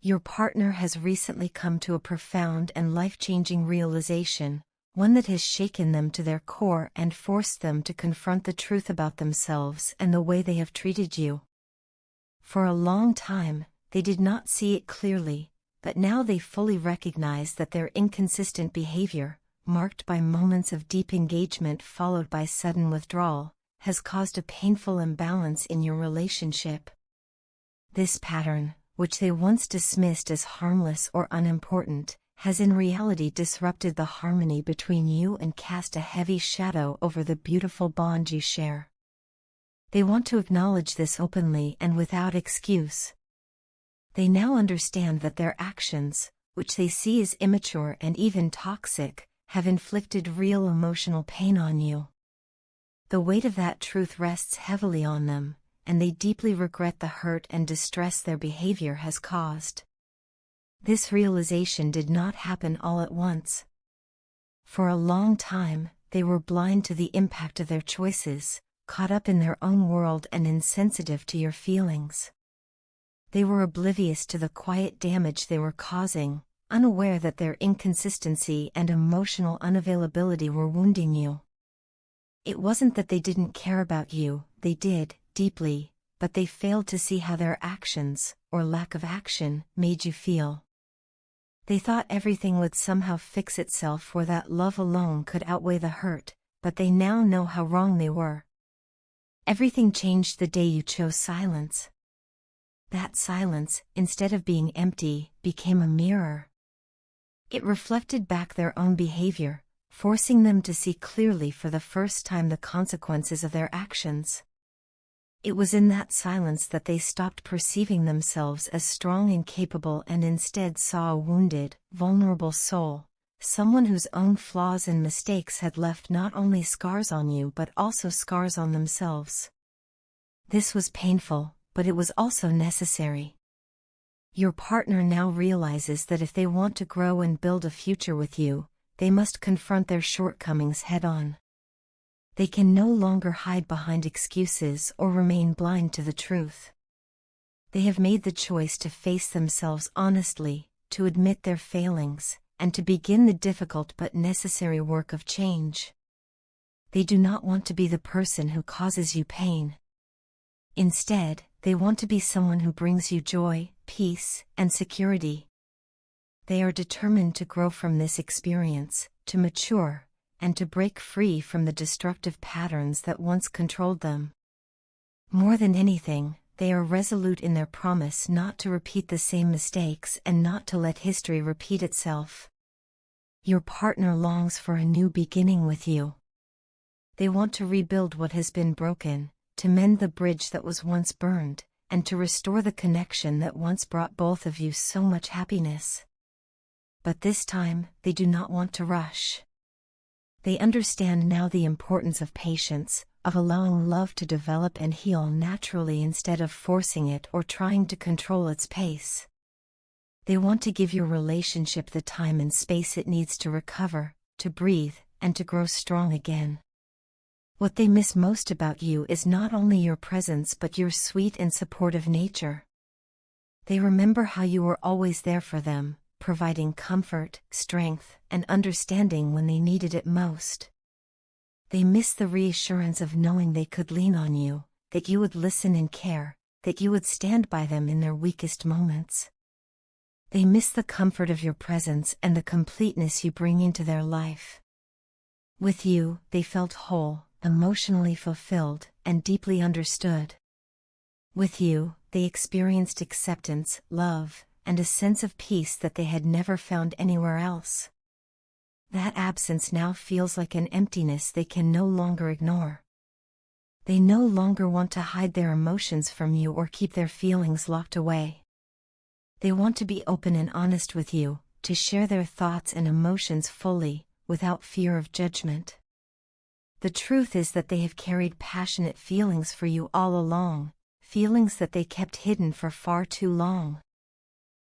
Your partner has recently come to a profound and life-changing realization, one that has shaken them to their core and forced them to confront the truth about themselves and the way they have treated you. For a long time, they did not see it clearly, but now they fully recognize that their inconsistent behavior, marked by moments of deep engagement followed by sudden withdrawal, has caused a painful imbalance in your relationship. This pattern, which they once dismissed as harmless or unimportant, has in reality disrupted the harmony between you and cast a heavy shadow over the beautiful bond you share. They want to acknowledge this openly and without excuse. They now understand that their actions, which they see as immature and even toxic, have inflicted real emotional pain on you. The weight of that truth rests heavily on them, and they deeply regret the hurt and distress their behavior has caused. This realization did not happen all at once. For a long time, they were blind to the impact of their choices, caught up in their own world and insensitive to your feelings. They were oblivious to the quiet damage they were causing, unaware that their inconsistency and emotional unavailability were wounding you. It wasn't that they didn't care about you, they did, deeply, but they failed to see how their actions, or lack of action, made you feel. They thought everything would somehow fix itself or that love alone could outweigh the hurt, but they now know how wrong they were. Everything changed the day you chose silence. That silence, instead of being empty, became a mirror. It reflected back their own behavior, forcing them to see clearly for the first time the consequences of their actions. It was in that silence that they stopped perceiving themselves as strong and capable and instead saw a wounded, vulnerable soul, someone whose own flaws and mistakes had left not only scars on you but also scars on themselves. This was painful, but it was also necessary. Your partner now realizes that if they want to grow and build a future with you, they must confront their shortcomings head-on. They can no longer hide behind excuses or remain blind to the truth. They have made the choice to face themselves honestly, to admit their failings, and to begin the difficult but necessary work of change. They do not want to be the person who causes you pain. Instead, they want to be someone who brings you joy, peace, and security. They are determined to grow from this experience, to mature, and to break free from the destructive patterns that once controlled them. More than anything, they are resolute in their promise not to repeat the same mistakes and not to let history repeat itself. Your partner longs for a new beginning with you. They want to rebuild what has been broken, to mend the bridge that was once burned, and to restore the connection that once brought both of you so much happiness. But this time, they do not want to rush. They understand now the importance of patience, of allowing love to develop and heal naturally instead of forcing it or trying to control its pace. They want to give your relationship the time and space it needs to recover, to breathe, and to grow strong again. What they miss most about you is not only your presence but your sweet and supportive nature. They remember how you were always there for them, providing comfort, strength, and understanding when they needed it most. They miss the reassurance of knowing they could lean on you, that you would listen and care, that you would stand by them in their weakest moments. They miss the comfort of your presence and the completeness you bring into their life. With you, they felt whole, emotionally fulfilled, and deeply understood. With you, they experienced acceptance, love, and a sense of peace that they had never found anywhere else. That absence now feels like an emptiness they can no longer ignore. They no longer want to hide their emotions from you or keep their feelings locked away. They want to be open and honest with you, to share their thoughts and emotions fully, without fear of judgment. The truth is that they have carried passionate feelings for you all along, feelings that they kept hidden for far too long.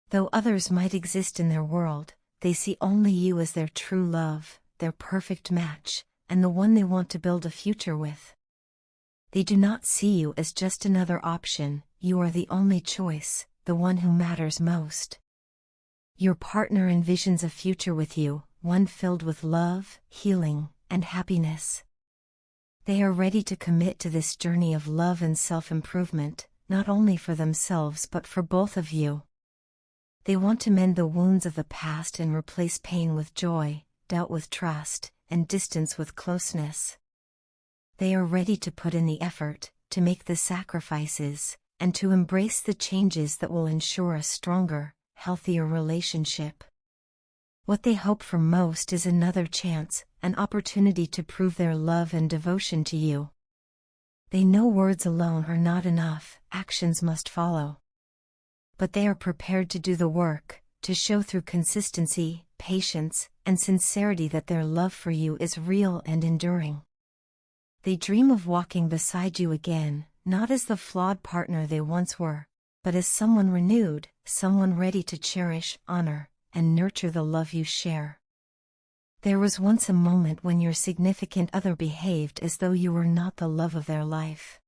Though others might exist in their world, they see only you as their true love, their perfect match, and the one they want to build a future with. They do not see you as just another option, you are the only choice, the one who matters most. Your partner envisions a future with you, one filled with love, healing, and happiness. They are ready to commit to this journey of love and self-improvement, not only for themselves but for both of you. They want to mend the wounds of the past and replace pain with joy, doubt with trust, and distance with closeness. They are ready to put in the effort, to make the sacrifices, and to embrace the changes that will ensure a stronger, healthier relationship. What they hope for most is another chance, an opportunity to prove their love and devotion to you. They know words alone are not enough, actions must follow. But they are prepared to do the work, to show through consistency, patience, and sincerity that their love for you is real and enduring. They dream of walking beside you again, not as the flawed partner they once were, but as someone renewed, someone ready to cherish, honor, and nurture the love you share. There was once a moment when your significant other behaved as though you were not the love of their life.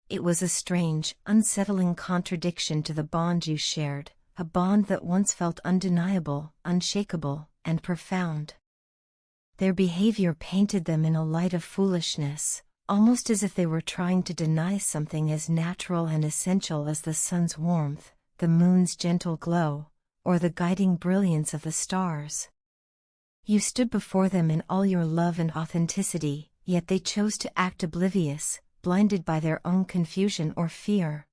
It was a strange, unsettling contradiction to the bond you shared, a bond that once felt undeniable, unshakable, and profound. Their behavior painted them in a light of foolishness, almost as if they were trying to deny something as natural and essential as the sun's warmth, the moon's gentle glow, or the guiding brilliance of the stars. You stood before them in all your love and authenticity, yet they chose to act oblivious, blinded by their own confusion or fear.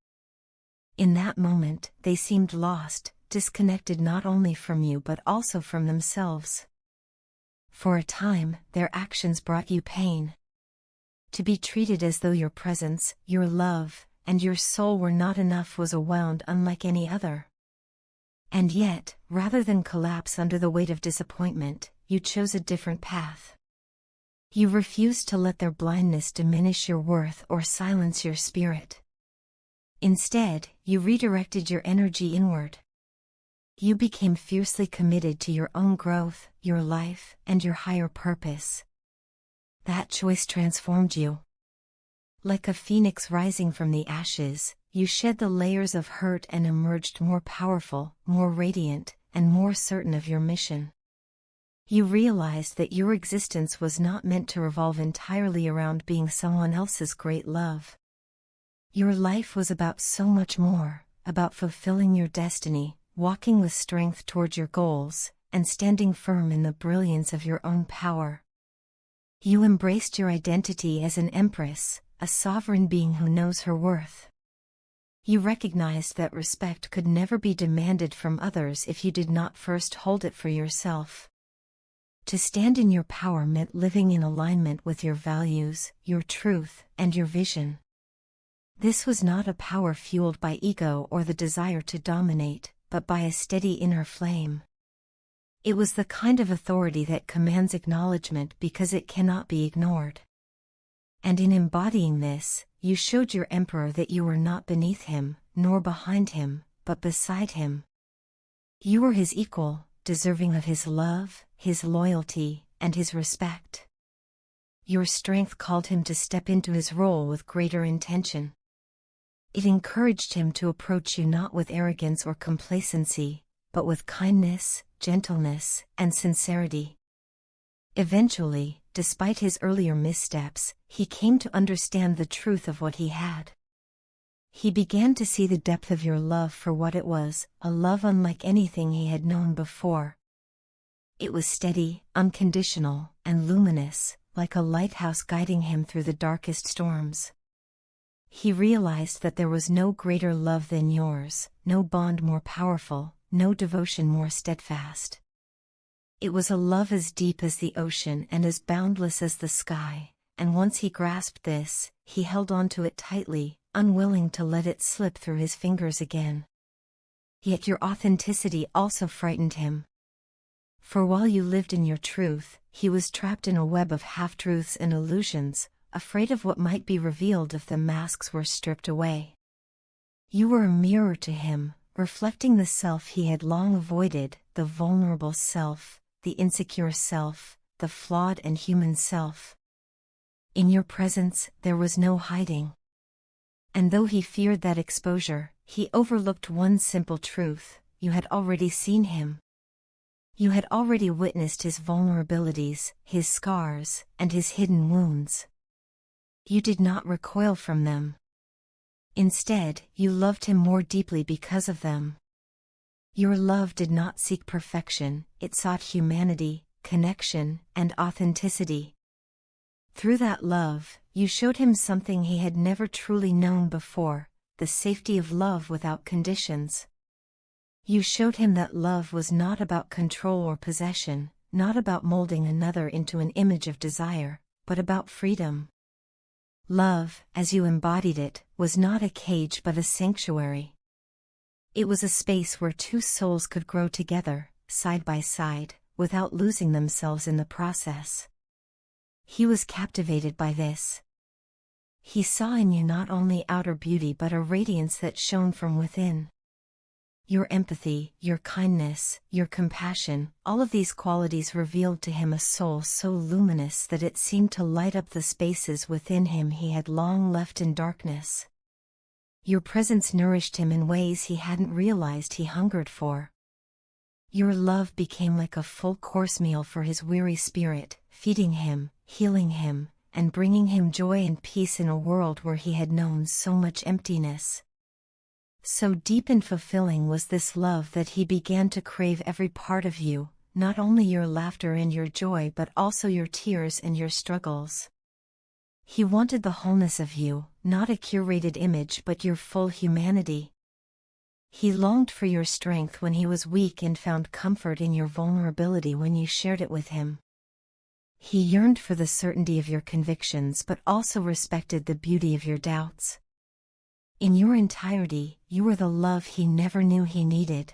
In that moment, they seemed lost, disconnected not only from you but also from themselves. For a time, their actions brought you pain. To be treated as though your presence, your love, and your soul were not enough was a wound unlike any other. And yet, rather than collapse under the weight of disappointment, you chose a different path. You refused to let their blindness diminish your worth or silence your spirit. Instead, you redirected your energy inward. You became fiercely committed to your own growth, your life, and your higher purpose. That choice transformed you. Like a phoenix rising from the ashes, you shed the layers of hurt and emerged more powerful, more radiant, and more certain of your mission. You realized that your existence was not meant to revolve entirely around being someone else's great love. Your life was about so much more, about fulfilling your destiny, walking with strength toward your goals, and standing firm in the brilliance of your own power. You embraced your identity as an empress, a sovereign being who knows her worth. You recognized that respect could never be demanded from others if you did not first hold it for yourself. To stand in your power meant living in alignment with your values, your truth, and your vision. This was not a power fueled by ego or the desire to dominate, but by a steady inner flame. It was the kind of authority that commands acknowledgement because it cannot be ignored. And in embodying this, you showed your emperor that you were not beneath him, nor behind him, but beside him. You were his equal, deserving of his love, his loyalty, and his respect. Your strength called him to step into his role with greater intention. It encouraged him to approach you not with arrogance or complacency, but with kindness, gentleness, and sincerity. Eventually, despite his earlier missteps, he came to understand the truth of what he had. He began to see the depth of your love for what it was, a love unlike anything he had known before. It was steady, unconditional, and luminous, like a lighthouse guiding him through the darkest storms. He realized that there was no greater love than yours, no bond more powerful, no devotion more steadfast. It was a love as deep as the ocean and as boundless as the sky, and once he grasped this, he held on to it tightly, unwilling to let it slip through his fingers again. Yet your authenticity also frightened him. For while you lived in your truth, he was trapped in a web of half-truths and illusions, afraid of what might be revealed if the masks were stripped away. You were a mirror to him, reflecting the self he had long avoided, the vulnerable self, the insecure self, the flawed and human self. In your presence, there was no hiding. And though he feared that exposure, he overlooked one simple truth: you had already seen him. You had already witnessed his vulnerabilities, his scars, and his hidden wounds. You did not recoil from them. Instead, you loved him more deeply because of them. Your love did not seek perfection, it sought humanity, connection, and authenticity. Through that love, you showed him something he had never truly known before, the safety of love without conditions. You showed him that love was not about control or possession, not about molding another into an image of desire, but about freedom. Love, as you embodied it, was not a cage but a sanctuary. It was a space where two souls could grow together, side by side, without losing themselves in the process. He was captivated by this. He saw in you not only outer beauty but a radiance that shone from within. Your empathy, your kindness, your compassion, all of these qualities revealed to him a soul so luminous that it seemed to light up the spaces within him he had long left in darkness. Your presence nourished him in ways he hadn't realized he hungered for. Your love became like a full-course meal for his weary spirit, feeding him, healing him, and bringing him joy and peace in a world where he had known so much emptiness. So deep and fulfilling was this love that he began to crave every part of you, not only your laughter and your joy but also your tears and your struggles. He wanted the wholeness of you, not a curated image but your full humanity. He longed for your strength when he was weak and found comfort in your vulnerability when you shared it with him. He yearned for the certainty of your convictions but also respected the beauty of your doubts. In your entirety, you were the love he never knew he needed.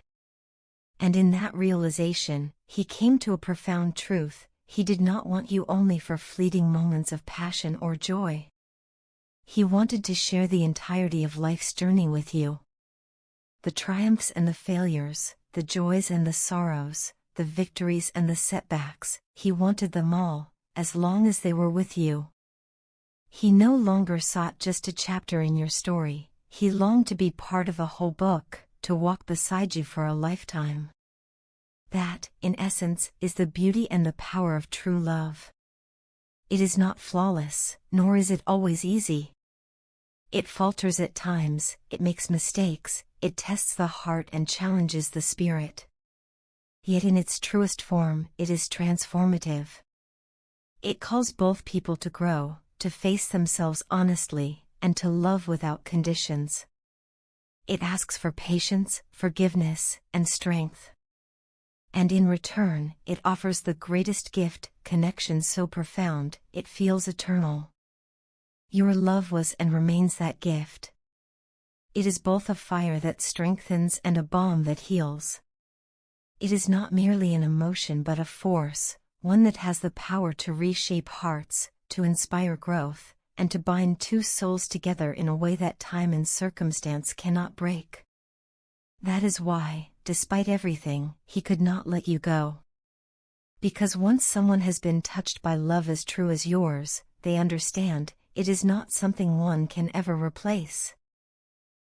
And in that realization, he came to a profound truth: he did not want you only for fleeting moments of passion or joy. He wanted to share the entirety of life's journey with you. The triumphs and the failures, the joys and the sorrows, the victories and the setbacks, he wanted them all, as long as they were with you. He no longer sought just a chapter in your story. He longed to be part of a whole book, to walk beside you for a lifetime. That, in essence, is the beauty and the power of true love. It is not flawless, nor is it always easy. It falters at times, it makes mistakes, it tests the heart and challenges the spirit. Yet in its truest form, it is transformative. It calls both people to grow, to face themselves honestly, and to love without conditions. It asks for patience, forgiveness, and strength. And in return, it offers the greatest gift, connection so profound, it feels eternal. Your love was and remains that gift. It is both a fire that strengthens and a balm that heals. It is not merely an emotion but a force, one that has the power to reshape hearts, to inspire growth, and to bind two souls together in a way that time and circumstance cannot break. That is why, despite everything, he could not let you go. Because once someone has been touched by love as true as yours, they understand, it is not something one can ever replace.